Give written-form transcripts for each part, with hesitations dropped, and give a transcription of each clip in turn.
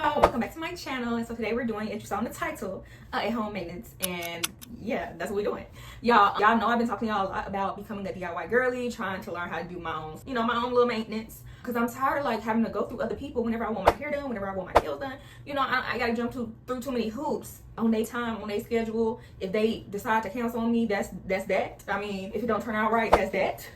y'all, welcome back to my channel. And so today we're doing, as you saw in the title, at-home maintenance. And yeah, that's what we're doing. Y'all know I've been talking to y'all a lot about becoming a DIY girly, trying to learn how to do my own, my own little maintenance. Because I'm tired of like having to go through other people whenever I want my hair done, whenever I want my nails done. I gotta jump through too many hoops on their time, on their schedule. If they decide to cancel on me, that's that. I mean, if it don't turn out right, that's that.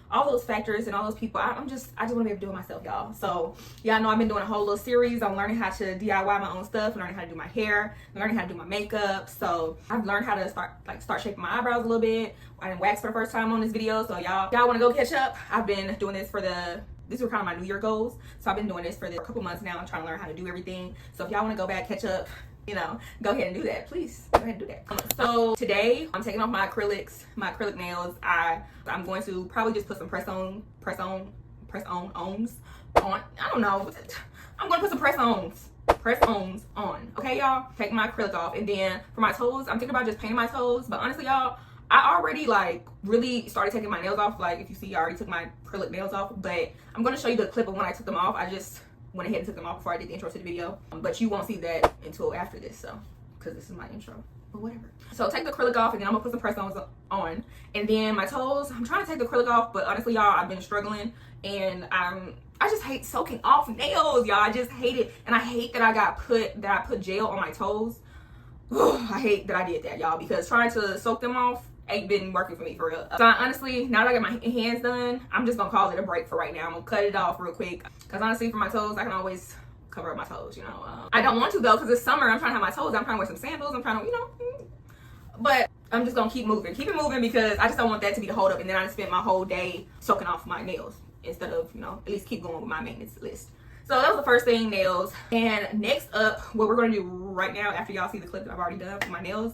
All those factors and all those people, I just want to be able to do it myself, y'all. So y'all know I've been doing a whole little series on learning how to DIY my own stuff, learning how to do my hair, learning how to do my makeup. So I've learned how to start shaping my eyebrows a little bit. I didn't wax for the first time on this video, so y'all want to go catch up. I've been doing this these were kind of my New Year goals. So I've been doing this for a couple months now. I'm trying to learn how to do everything. So if y'all want to go back, catch up, go ahead and do that. Please go ahead and do that. So today I'm taking off my acrylic nails. I'm going to probably just put some press-ons on. I don't know. I'm going to put some press-ons on. Okay, y'all? Take my acrylic off. And then for my toes, I'm thinking about just painting my toes. But honestly, y'all, I already really started taking my nails off. Like if you see, I already took my acrylic nails off. But I'm going to show you the clip of when I took them off. I just went ahead and took them off before I did the intro to the video, but you won't see that until after this, so because this is my intro, but whatever. So take the acrylic off, and then I'm gonna put some press-ons on, and then my toes, I'm trying to take the acrylic off, but honestly, y'all, I've been struggling, and I just hate soaking off nails, y'all. I just hate it, and I hate that I put gel on my toes. I hate that I did that, y'all, because trying to soak them off ain't been working for me for real. So honestly, now that I got my hands done, I'm just gonna call it a break for right now. I'm gonna cut it off real quick, because honestly, for my toes, I can always cover up my toes, I don't want to though, because it's summer. I'm trying to have my toes, I'm trying to wear some sandals, I'm trying to, but I'm just gonna keep it moving, because I just don't want that to be the hold up, and then I just spent my whole day soaking off my nails instead of, at least keep going with my maintenance list. So that was the first thing, nails. And next up, what we're gonna do right now, after y'all see the clip that I've already done for my nails,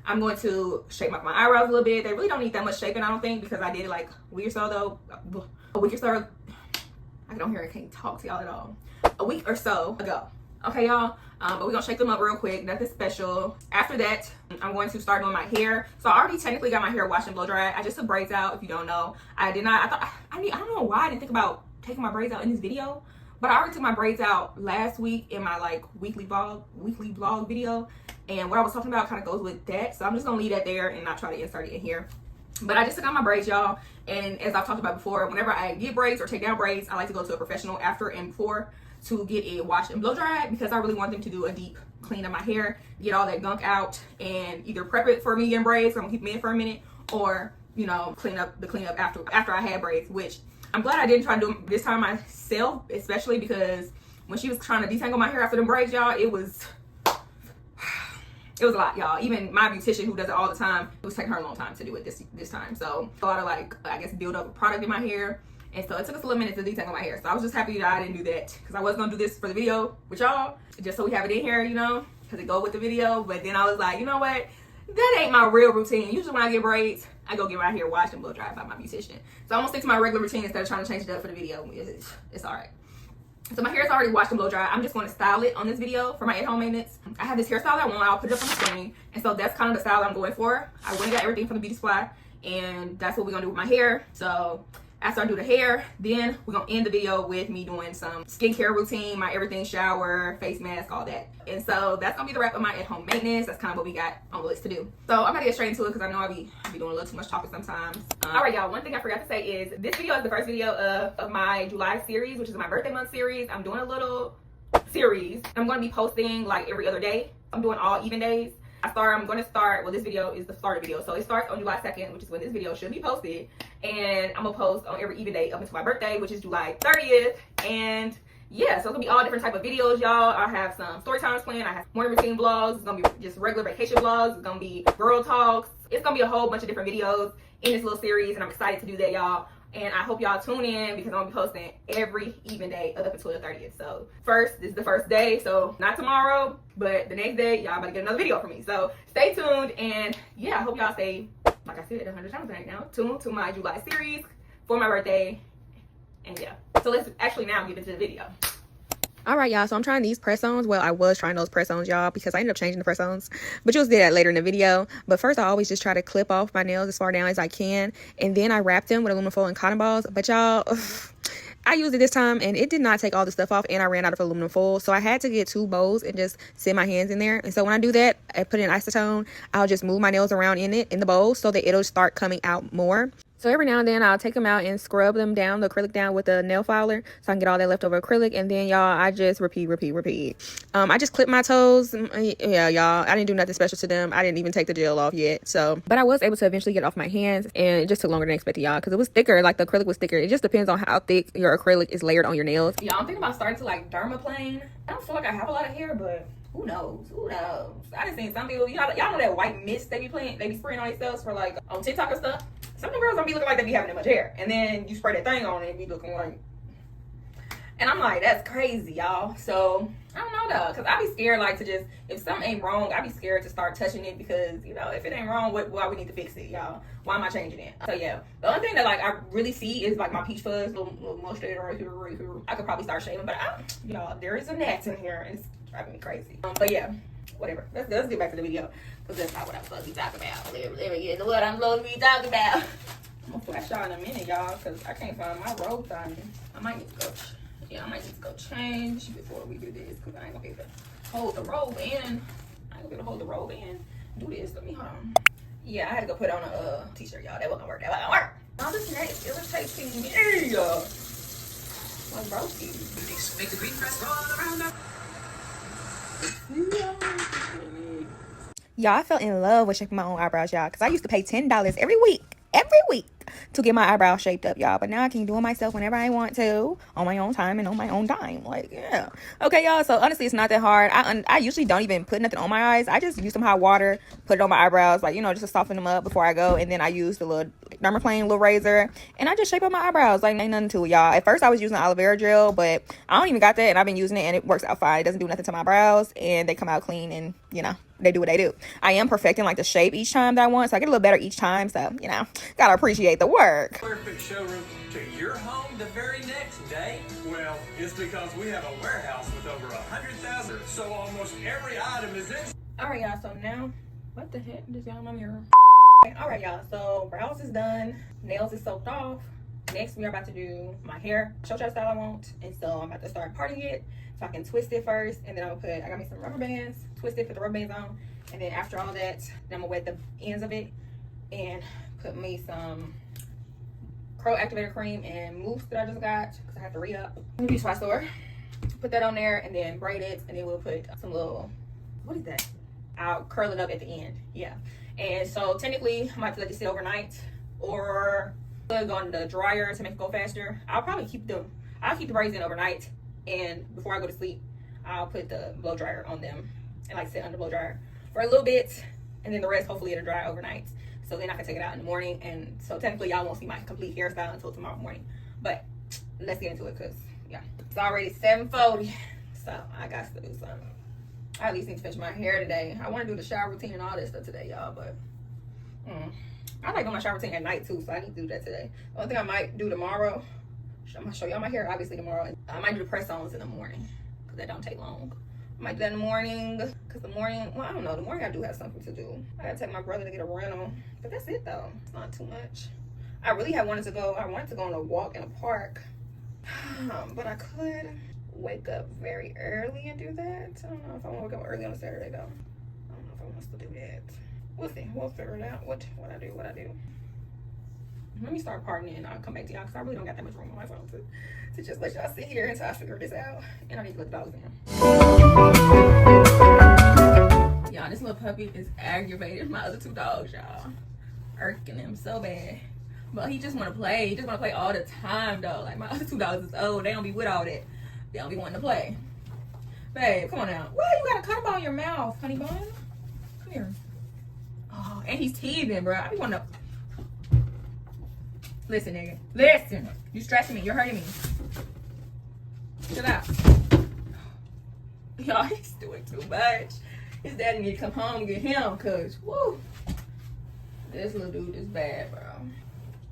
I'm going to shape my eyebrows a little bit. They really don't need that much shaping, I don't think, because I did it like a week or so though. A week or so, I don't hear, I can't talk to y'all at all. A week or so ago. Okay, y'all, but we're gonna shake them up real quick, nothing special. After that, I'm going to start doing my hair. So I already technically got my hair washed and blow dried. I just took braids out, if you don't know. I don't know why I didn't think about taking my braids out in this video, but I already took my braids out last week in my weekly vlog video. And what I was talking about kind of goes with that. So I'm just gonna leave that there and not try to insert it in here. But I just took out my braids, y'all. And as I've talked about before, whenever I get braids or take down braids, I like to go to a professional after and before to get it washed and blow dried, because I really want them to do a deep clean of my hair, get all that gunk out, and either prep it for me getting braids, so I'm gonna keep them in for a minute, or clean up after I had braids, which I'm glad I didn't try to do this time myself, especially because when she was trying to detangle my hair after them braids, y'all, it was a lot, y'all. Even my beautician, who does it all the time, it was taking her a long time to do it this time. So a lot of I guess build up a product in my hair, and so it took us a little minute to detangle my hair. So I was just happy that I didn't do that, because I was gonna do this for the video with y'all, just so we have it in here, because it go with the video. But then I was like, you know what? That ain't my real routine. Usually when I get braids, I go get my hair washed and blow dried by my beautician. So I'm gonna stick to my regular routine instead of trying to change it up for the video. It's all right. So my hair is already washed and blow dry. I'm just going to style it on this video for my at-home maintenance. I have this hairstyle I want. I'll put it up on the screen. And so that's kind of the style I'm going for. I went and got everything from the beauty supply, and that's what we're gonna do with my hair. So after I do the hair, then we're gonna end the video with me doing some skincare routine, my everything, shower, face mask, all that. And so that's gonna be the wrap of my at-home maintenance. That's kind of what we got on the list to do. So I'm gonna get straight into it, because I know I be doing a little too much talking sometimes. All right, y'all, one thing I forgot to say is this video is the first video of my July series, which is my birthday month series. I'm doing a little series. I'm gonna be posting every other day. I'm doing all even days. I'm going to start, well, this video is the starter video. So it starts on July 2nd, which is when this video should be posted. And I'm going to post on every even day up until my birthday, which is July 30th. And yeah, so it's going to be all different type of videos, y'all. I have some story times planned. I have morning routine vlogs. It's going to be just regular vacation vlogs. It's going to be girl talks. It's going to be a whole bunch of different videos in this little series. And I'm excited to do that, y'all. And I hope y'all tune in, because I'm gonna be posting every even day up until the 30th. So this is the first day, so not tomorrow, but the next day, y'all about to get another video from me. So stay tuned, and yeah, I hope y'all stay, like I said 100 times right now, tuned to my July series for my birthday. And yeah, so let's actually now get into the video. All right, y'all, so I'm trying these press-ons. Well, I was trying those press-ons, y'all, because I ended up changing the press-ons, but you'll see that later in the video. But first, I always just try to clip off my nails as far down as I can, and then I wrap them with aluminum foil and cotton balls. But y'all, I used it this time and it did not take all the stuff off, and I ran out of aluminum foil. So I had to get 2 bowls and just sit my hands in there. And so when I do that, I put in acetone. I'll just move my nails around in the bowl so that it'll start coming out more. So every now and then I'll take them out and scrub them down, the acrylic down with a nail filer so I can get all that leftover acrylic. And then, y'all, I just repeat. I just clipped my toes. Yeah, y'all, I didn't do nothing special to them. I didn't even take the gel off yet. So, but I was able to eventually get it off my hands, and it just took longer than expected, y'all, because it was thicker. Like, the acrylic was thicker. It just depends on how thick your acrylic is layered on your nails. Y'all, I'm thinking about starting to like dermaplane. I don't feel like I have a lot of hair, but who knows? I done seen some people, y'all know that white mist they be spraying on themselves for like on TikTok and stuff. Some of the girls don't be looking like they be having that much hair, and then you spray that thing on and be looking like, and I'm like, that's crazy, y'all. So I don't know though, because I be scared like to just, if something ain't wrong, I be scared to start touching it, because you know, if it ain't wrong, why we need to fix it, y'all? Why am I changing it? So yeah, the only thing that like I really see is like my peach fuzz, little mustache right here. I could probably start shaving, but y'all, there is a gnat in here and it's driving me crazy. But yeah, whatever. Let's get back to the video, because that's not what I'm supposed to be talking about. Let me get into what I'm supposed to be talking about. I'm gonna flash y'all in a minute, y'all, because I can't find my robe on me. I might need to go. Yeah, I might need to go change before we do this, because I ain't gonna be able to hold the robe in. Do this. Let me hold on. Yeah, I had to go put on a t-shirt, y'all. That wasn't gonna work. All this neck is irritating me. My broski. Make the green press all around the... Y'all, I fell in love with shaping my own eyebrows, y'all, because I used to pay $10 every week to get my eyebrows shaped up, y'all. But now I can do it myself whenever I want to, on my own time and on my own dime. Like, yeah. Okay, y'all, so honestly, it's not that hard. I usually don't even put nothing on my eyes. I just use some hot water, put it on my eyebrows, like, you know, just to soften them up before I go. And then I use the little dermaplane little razor, and I just shape up my eyebrows. Like, ain't nothing to it, y'all. At first I was using aloe vera gel, but I don't even got that, and I've been using it, and it works out fine. It doesn't do nothing to my brows, and they come out clean, and you know, they do what they do. I am perfecting like the shape each time that I want, so I get a little better each time. So, you know, gotta appreciate the work. Perfect showroom to your home the very next day? Well, it's because we have a warehouse with over 100,000, so almost every item is in. All right, y'all. So now, what the heck? Just y'all in my mirror. All right, y'all. So brows is done. Nails is soaked off. Next, we are about to do my hair. Show you the style I want, and so I'm about to start parting it. So I can twist it first, and then I got me some rubber bands, twist it, put the rubber bands on, and then after all that, then I'm gonna wet the ends of it and put me some curl activator cream and mousse that I just got, because I have to re-up. I'm gonna use my store. Put that on there and then braid it, and then we'll put some little, what is that? I'll curl it up at the end, yeah. And so technically, I might have to let this sit overnight, or put it on the dryer to make it go faster. I'll probably keep the braids in overnight, and before I go to sleep, I'll put the blow dryer on them and like sit under the blow dryer for a little bit, and then the rest hopefully it'll dry overnight. So then I can take it out in the morning, and so technically y'all won't see my complete hairstyle until tomorrow morning. But let's get into it, because yeah, it's already 7:40, so I got to do something. I at least need to finish my hair today. I want to do the shower routine and all this stuff today, y'all, but I like doing my shower routine at night too, so I need to do that today. The only thing I might do tomorrow, I'm gonna show y'all my hair obviously tomorrow. I might do the press-ons in the morning, because that don't take long. I might do that in the morning, because the morning, well, I don't know, the morning I do have something to do. I gotta take my brother to get a rental, but that's it though. It's not too much. I really wanted to go on a walk in a park, but I could wake up very early and do that. I don't know if I want to wake up early on a Saturday though. I don't know if I want to do that. We'll see. We'll figure it out. What I do. Let me start parting and I'll come back to y'all, because I really don't got that much room on my phone to just let y'all sit here until I figure this out. And I need to let the dogs in. Y'all, this little puppy is aggravating my other 2 dogs, y'all. Irking them so bad. But he just want to play. He just want to play all the time, though. Like, my other 2 dogs is old. They don't be with all that. They don't be wanting to play. Babe, come on now. Well, you got a cut on your mouth, honey bun. Come here. Oh, and he's teething, bro. I be wanting to... Listen, nigga. Listen. You stressing me. You're hurting me. Shut up. Y'all, he's doing too much. His daddy need to come home and get him, because, woo. This little dude is bad, bro.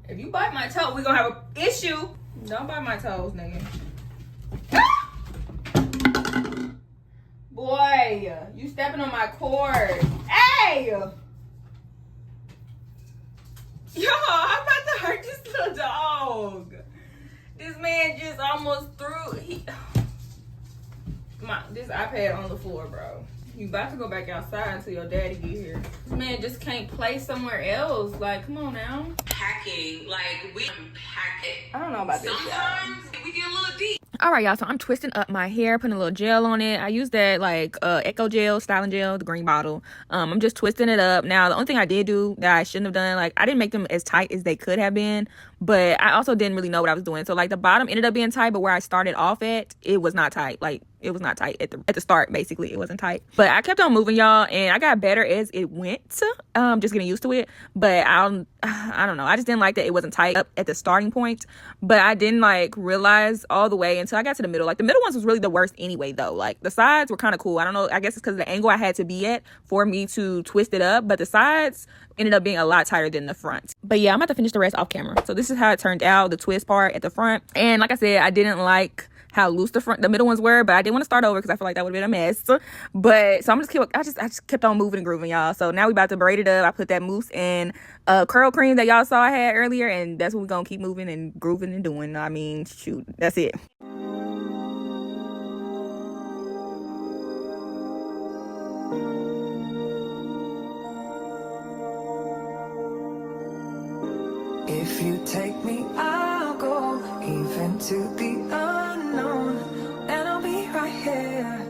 If you bite my toe, we're going to have an issue. Don't bite my toes, nigga. Boy, you stepping on my cord. Hey! Yo, I'm about to hurt this little dog. This man just almost threw. This iPad on the floor, bro. You about to go back outside until your daddy get here. This man just can't play somewhere else. Like, come on now. Packing, like we unpack it. I don't know about this. Sometimes we get a little deep. All right, y'all, so I'm twisting up my hair, putting a little gel on it. I use that like Echo gel, styling gel, the green bottle. I'm just twisting it up. Now, the only thing I did do that I shouldn't have done, like I didn't make them as tight as they could have been, but I also didn't really know what I was doing. So like the bottom ended up being tight, but where I started off at, it was not tight. Like it was not tight at the start, basically. It wasn't tight. But I kept on moving, y'all, and I got better as it went. Just getting used to it. But I don't know. I just didn't like that it wasn't tight up at the starting point. But I didn't like realize all the way until I got to the middle. Like the middle ones was really the worst anyway, though. Like the sides were kind of cool. I don't know. I guess it's because of the angle I had to be at for me to twist it up. But the sides ended up being a lot tighter than the front. But yeah, I'm about to finish the rest off camera. So this is how it turned out, the twist part at the front. And like I said, I didn't like how loose the middle ones were, but I didn't want to start over because I feel like that would have been a mess. But so I just kept on moving and grooving, y'all. So now we about to braid it up. I put that mousse and curl cream that y'all saw I had earlier, and that's what we're gonna keep moving and grooving and doing. I mean, shoot, that's it. If you take me, I'll go even to the unknown, and I'll be right here.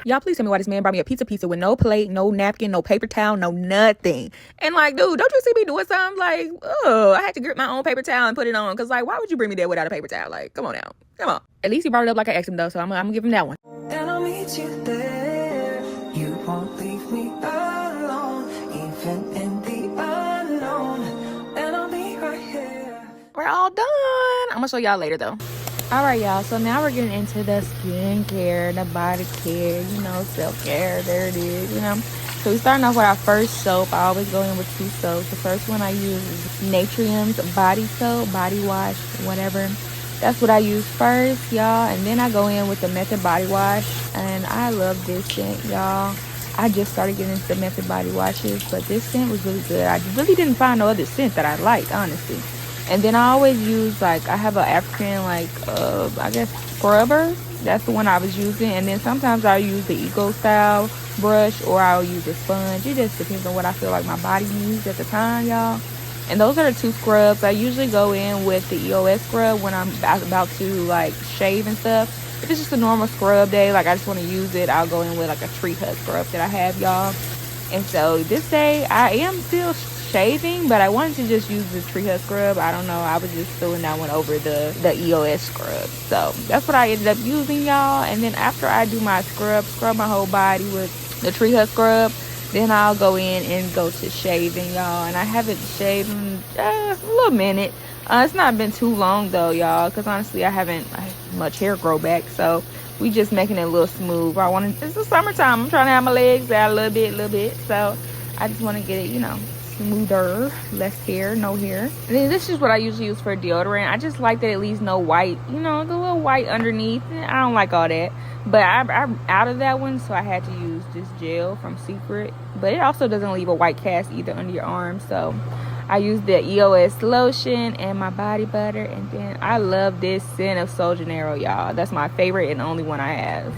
Y'all, please tell me why this man brought me a pizza with no plate, no napkin, no paper towel, no nothing. And like, dude, don't you see me doing something? Like, oh, I had to grip my own paper towel and put it on. Because like, why would you bring me there without a paper towel? Like, come on now. Come on. At least he brought it up like I asked him though, so I'm gonna give him that one. And I'll meet you there. You won't leave me alone, even in the unknown, and I'll be right here. We're all done. I'm gonna show y'all later though. All right, y'all, so now we're getting into the skincare, the body care, you know, self-care. There it is, you know. So we're starting off with our first soap. I always go in with 2 soaps. The first one I use is Natrium's body soap, body wash, whatever. That's what I use first, y'all. And then I go in with the Method body wash, and I love this scent, y'all. I just started getting into the Method body washes, but this scent was really good. I really didn't find no other scent that I liked, honestly. And then I always use, like, I have an African, like, I guess, scrubber. That's the one I was using. And then sometimes I'll use the Eco Style brush, or I'll use a sponge. It just depends on what I feel like my body needs at the time, y'all. And those are the 2 scrubs. I usually go in with the EOS scrub when I'm about to, like, shave and stuff. If it's just a normal scrub day, like, I just want to use it, I'll go in with, like, a tree hut scrub that I have, y'all. And so this day, I am still shaving, but I wanted to just use the tree hut scrub. I don't know, I was just throwing that one over the EOS scrub. So that's what I ended up using, y'all. And then after I do my scrub my whole body with the tree hut scrub, then I'll go in and go to shaving, y'all. And I haven't shaved in a little minute. It's not been too long though, y'all, because honestly I haven't much hair grow back, so we just making it a little smooth. It's the summertime, I'm trying to have my legs out a little bit, so I just want to get it, you know, smoother, less hair, no hair. And then this is what I usually use for deodorant. I just like that it leaves no white, you know, the little white underneath. I don't like all that, but I'm out of that one, so I had to use this gel from Secret. But it also doesn't leave a white cast either under your arm, so I use the EOS lotion and my body butter. And then I love this scent of Sol Janeiro, y'all. That's my favorite and the only one I have.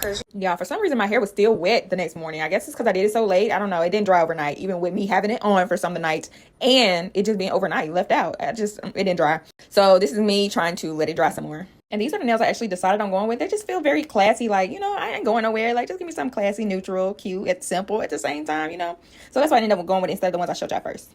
because yeah, for some reason my hair was still wet the next morning. I guess it's because I did it so late. I don't know. It didn't dry overnight, even with me having it on for some of the nights and it just being overnight left out. It didn't dry. So this is me trying to let it dry some more. And these are the nails I actually decided on going with. They just feel very classy. Like, you know, I ain't going nowhere. Like, just give me something classy, neutral, cute, it's simple at the same time, you know. So that's why I ended up going with it instead of the ones I showed y'all first.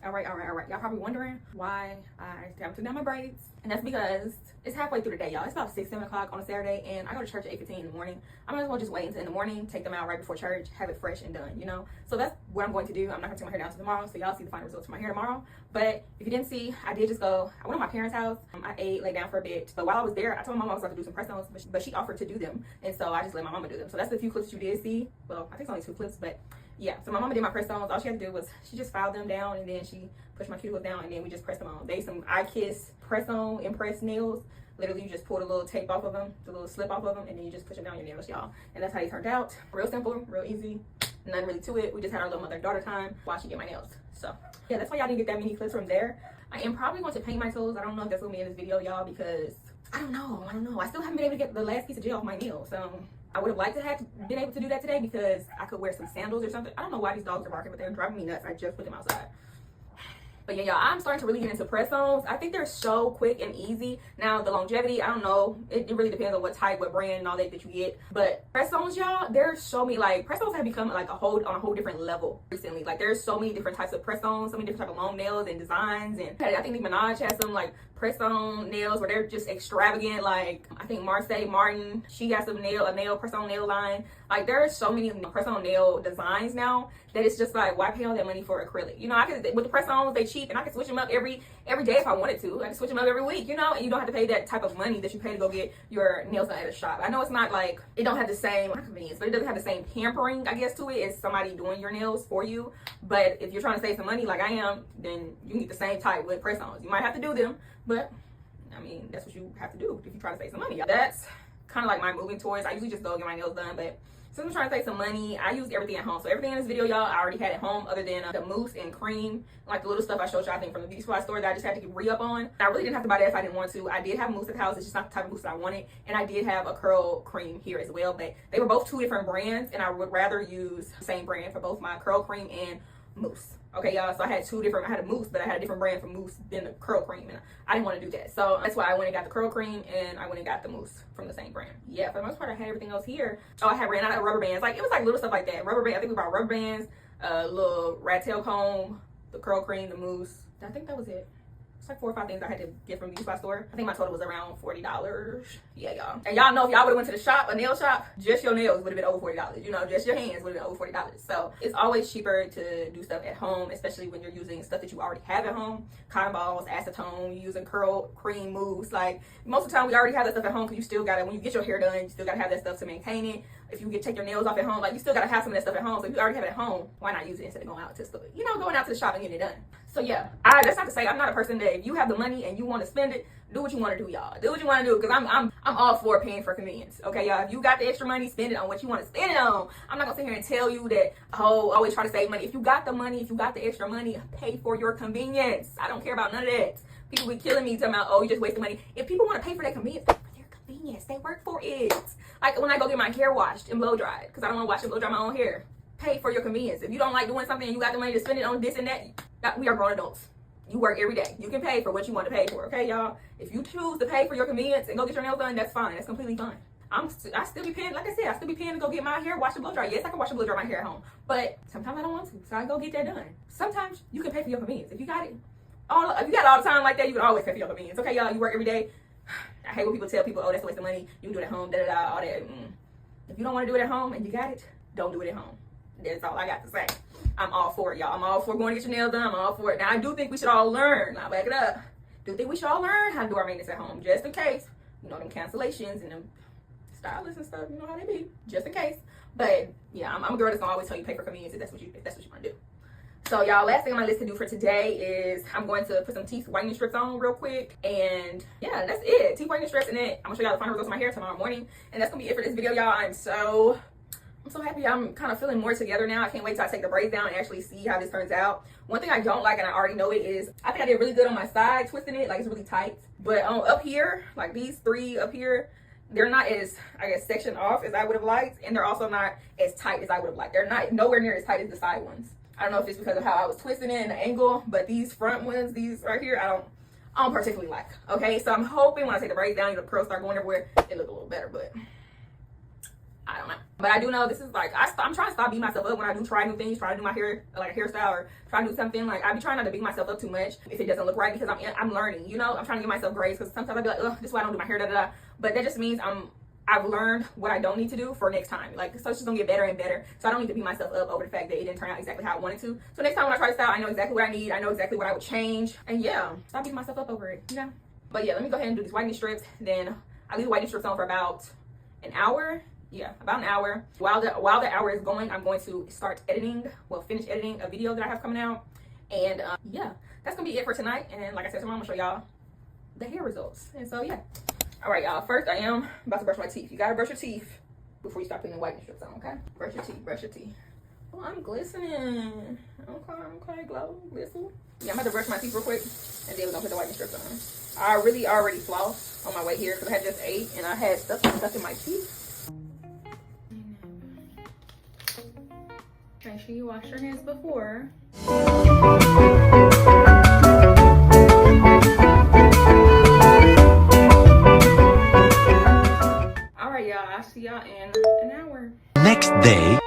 All right. Y'all probably wondering why I haven't took down my braids. And that's because it's halfway through the day, y'all. It's about 6, 7 o'clock on a Saturday, and I go to church at 8:15 in the morning. I might as well just wait until in the morning, take them out right before church, have it fresh and done, you know? So that's what I'm going to do. I'm not going to take my hair down until tomorrow, so y'all see the final results for my hair tomorrow. But if you didn't see, I did just go, I went to my parents' house. I ate, laid down for a bit. But while I was there, I told my mom I was about to do some press-ons, but she offered to do them. And so I just let my mama do them. So that's the few clips you did see. Well, I think it's only 2 clips, but yeah. So my mama did my press-ons. All she had to do was, she just filed them down, and then she pushed my cuticles down, and then we just pressed them on. They some I Kiss press-on impress nails. Literally, you just pull the little tape off of them, the little slip off of them, and then you just push them down your nails, y'all. And that's how they turned out. Real simple, real easy. Nothing really to it. We just had our little mother-daughter time while she did my nails. So yeah, that's why y'all didn't get that many clips from there. I am probably going to paint my toes. I don't know if that's gonna be in this video, y'all, because I don't know. I still haven't been able to get the last piece of gel off my nail. So I would have liked to have been able to do that today because I could wear some sandals or something. I don't know why these dogs are barking, but they're driving me nuts. I just put them outside. But yeah, y'all, I'm starting to really get into press-ons. I think they're so quick and easy. Now, the longevity, I don't know. It really depends on what type, what brand, and all that you get. But press-ons, y'all, there's so many, like, press-ons have become, like, on a whole different level recently. Like, there's so many different types of press-ons, so many different types of long nails and designs. And I think Nicki Minaj has some, like, press-on nails where they're just extravagant. Like, I think Marseille Martin, she got a nail press-on nail line. Like, there are so many press-on nail designs now that it's just like, why pay all that money for acrylic? You know, I could, with the press-ons, they cheap, and I can switch them up every day if I wanted to. I can switch them up every week, you know, and you don't have to pay that type of money that you pay to go get your nails done at a shop. I know it's not like, it don't have the same convenience, but it doesn't have the same pampering, I guess, to it as somebody doing your nails for you. But if you're trying to save some money like I am, then you need the same type with press-ons. You might have to do them, but I mean, that's what you have to do if you try to save some money. That's kind of like my moving towards. I usually just go get my nails done, but since I'm trying to save some money, I used everything at home. So everything in this video, y'all, I already had at home other than the mousse and cream, like the little stuff I showed y'all, I think, from the beauty supply store that I just had to get re-up on. I really didn't have to buy that if I didn't want to. I did have mousse at the house. It's just not the type of mousse that I wanted. And I did have a curl cream here as well, but they were both 2 different brands, and I would rather use the same brand for both my curl cream and mousse. Okay, y'all, so I had a mousse, but I had a different brand for mousse than the curl cream, and I didn't want to do that. So that's why I went and got the curl cream, and I went and got the mousse from the same brand. Yeah, for the most part, I had everything else here. Oh, I had ran out of rubber bands. Like, it was like little stuff like that. Rubber band, I think we bought rubber bands, little rat tail comb, the curl cream, the mousse. I think that was it. It's like 4 or 5 things I had to get from the beauty supply store. I think my total was around $40. Yeah, y'all. And y'all know if y'all would have went to the shop, a nail shop, just your nails would have been over $40. You know, just your hands would have been over $40. So it's always cheaper to do stuff at home, especially when you're using stuff that you already have at home. Cotton balls, acetone, you're using curl cream mousse. Like, most of the time we already have that stuff at home because you still gotta, when you get your hair done, you still gotta have that stuff to maintain it. If you take your nails off at home, like, you still gotta have some of that stuff at home. So if you already have it at home, why not use it instead of going out to the, you know, going out to the shop and getting it done. So yeah, that's not to say I'm not a person that if you have the money and you want to spend it, do what you want to do, y'all. Do what you want to do, because I'm all for paying for convenience. Okay, y'all. If you got the extra money, spend it on what you want to spend it on. I'm not gonna sit here and tell you that, oh, always try to save money. If you got the money, if you got the extra money, pay for your convenience. I don't care about none of that. People be killing me talking about, oh, you just wasting money. If people want to pay for their convenience, pay for their convenience. They work for it. Like when I go get my hair washed and blow dried, because I don't want to wash and blow dry my own hair. Pay for your convenience. If you don't like doing something and you got the money to spend it on this and that, we are grown adults. You work every day. You can pay for what you want to pay for, okay, y'all? If you choose to pay for your convenience and go get your nails done, that's fine. That's completely fine. I still be paying, like I said, I still be paying to go get my hair washed and blow dry. Yes, I can wash and blow dry my hair at home, but sometimes I don't want to, so I go get that done. Sometimes you can pay for your convenience. If you got it, if you got it all the time like that, you can always pay for your convenience, okay, y'all? You work every day. I hate when people tell people, oh, that's a waste of money. You can do it at home, all that. If you don't want to do it at home and you got it, don't do it at home. That's all I got to say. I'm all for it, y'all. I'm all for going to get your nails done. I'm all for it. Now, I do think we should all learn. I'll back it up. Do think we should all learn how to do our maintenance at home, just in case. You know, them cancellations and them stylists and stuff. You know how they be, just in case. But yeah, I'm a girl that's gonna always tell you pay for convenience if that's what you want to do. So y'all, last thing on my list to do for today is I'm going to put some teeth whitening strips on real quick, and yeah, that's it. Teeth whitening strips, and then I'm gonna show y'all the final results of my hair tomorrow morning, and that's gonna be it for this video, y'all. I'm so happy. I'm kind of feeling more together now. I can't wait till I take the braids down and actually see how this turns out. One thing I don't like, and I already know it, is I think I did really good on my side twisting it, like it's really tight, but up here, like these 3 up here, they're not as, I guess, sectioned off as I would have liked, and they're also not as tight as I would have liked. They're not nowhere near as tight as the side ones. I don't know if it's because of how I was twisting it and the angle, but these front ones, these right here, I don't particularly like. Okay, so I'm hoping when I take the braids down, the curls start going everywhere, they look a little better, but I don't know. But I do know this is like, I'm trying to stop beating myself up when I do try new things, try to do my hair, like a hairstyle, or try to do something. Like, I be trying not to beat myself up too much if it doesn't look right, because I'm learning, you know? I'm trying to give myself grace, because sometimes I be like, ugh, this is why I don't do my hair, da da da. But that just means I've learned what I don't need to do for next time. Like, so it's just gonna get better and better. So I don't need to beat myself up over the fact that it didn't turn out exactly how I wanted to. So next time when I try to style, I know exactly what I need. I know exactly what I would change. And yeah, stop beating myself up over it, you know? But yeah, let me go ahead and do these whitening strips. Then I leave the whitening strips on for about an hour. Yeah, about an hour. While the hour is going, I'm going to start editing, finish editing a video that I have coming out. And yeah, that's gonna be it for tonight. And like I said, tomorrow I'm gonna show y'all the hair results. And so yeah. All right, y'all. First, I am about to brush my teeth. You gotta brush your teeth before you start putting the whitening strips on, okay? Brush your teeth, brush your teeth. Oh, I'm glistening. Okay, glow, glisten. Yeah, I'm about to brush my teeth real quick, and then we're gonna put the whitening strips on. I really already flossed on my way here because I had just ate, and I had stuff stuck in my teeth. Make sure you wash your hands before. Alright, y'all, I'll see y'all in an hour. Next day.